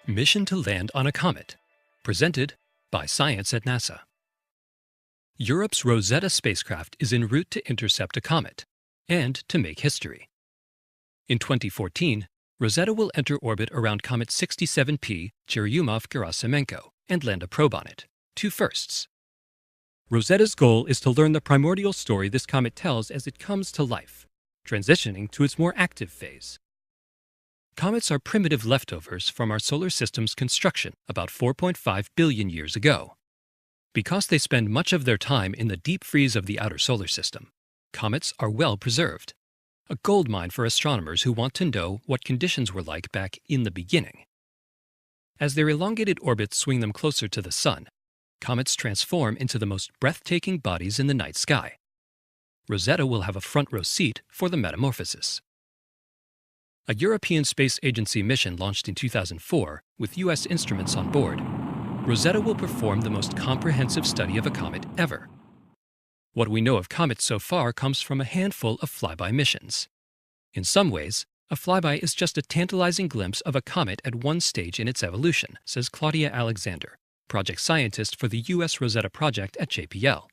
Mission to land on a comet, presented by Science at NASA. Europe's Rosetta spacecraft is en route to intercept a comet and to make history. In 2014, Rosetta will enter orbit around Comet 67P Churyumov-Gerasimenko and land a probe on it, two firsts. Rosetta's goal is to learn the primordial story this comet tells as it comes to life, transitioning to its more active phase. Comets are primitive leftovers from our solar system's construction about 4.5 billion years ago. Because they spend much of their time in the deep freeze of the outer solar system, comets are well preserved, a goldmine for astronomers who want to know what conditions were like back in the beginning. As their elongated orbits swing them closer to the Sun, comets transform into the most breathtaking bodies in the night sky. Rosetta will have a front-row seat for the metamorphosis. A European Space Agency mission launched in 2004 with U.S. instruments on board, Rosetta will perform the most comprehensive study of a comet ever. What we know of comets so far comes from a handful of flyby missions. In some ways, a flyby is just a tantalizing glimpse of a comet at one stage in its evolution, says Claudia Alexander, project scientist for the U.S. Rosetta project at JPL.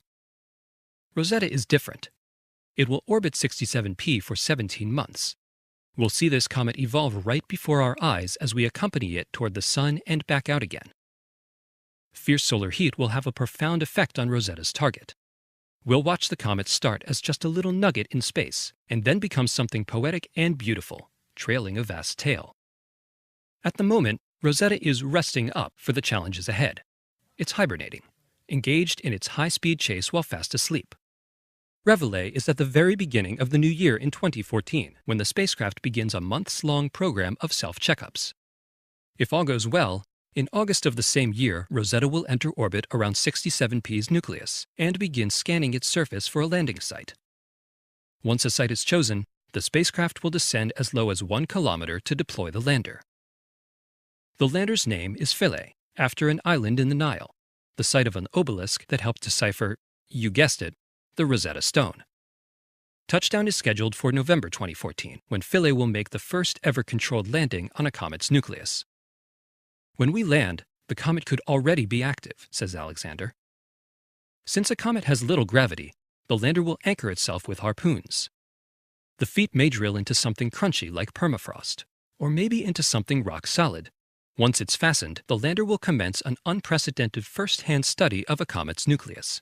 Rosetta is different. It will orbit 67P for 17 months. We'll see this comet evolve right before our eyes as we accompany it toward the Sun and back out again. Fierce solar heat will have a profound effect on Rosetta's target. We'll watch the comet start as just a little nugget in space and then become something poetic and beautiful, trailing a vast tail. At the moment, Rosetta is resting up for the challenges ahead. It's hibernating, engaged in its high-speed chase while fast asleep. Reveille is at the very beginning of the new year in 2014, when the spacecraft begins a months-long program of self-checkups. If all goes well, in August of the same year, Rosetta will enter orbit around 67P's nucleus and begin scanning its surface for a landing site. Once a site is chosen, the spacecraft will descend as low as 1 kilometer to deploy the lander. The lander's name is Philae, after an island in the Nile, the site of an obelisk that helped decipher, you guessed it, the Rosetta Stone. Touchdown is scheduled for November 2014, when Philae will make the first ever controlled landing on a comet's nucleus. When we land, the comet could already be active, says Alexander. Since a comet has little gravity, the lander will anchor itself with harpoons. The feet may drill into something crunchy like permafrost, or maybe into something rock solid. Once it's fastened, the lander will commence an unprecedented first-hand study of a comet's nucleus.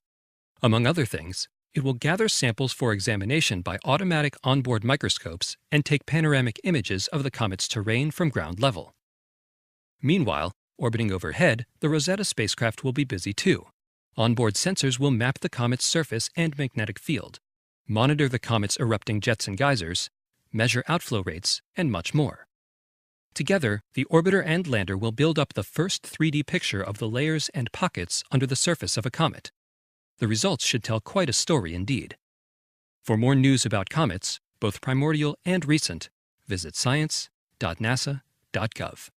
Among other things, it will gather samples for examination by automatic onboard microscopes and take panoramic images of the comet's terrain from ground level. Meanwhile, orbiting overhead, the Rosetta spacecraft will be busy too. Onboard sensors will map the comet's surface and magnetic field, monitor the comet's erupting jets and geysers, measure outflow rates, and much more. Together, the orbiter and lander will build up the first 3D picture of the layers and pockets under the surface of a comet. The results should tell quite a story indeed. For more news about comets, both primordial and recent, visit science.nasa.gov.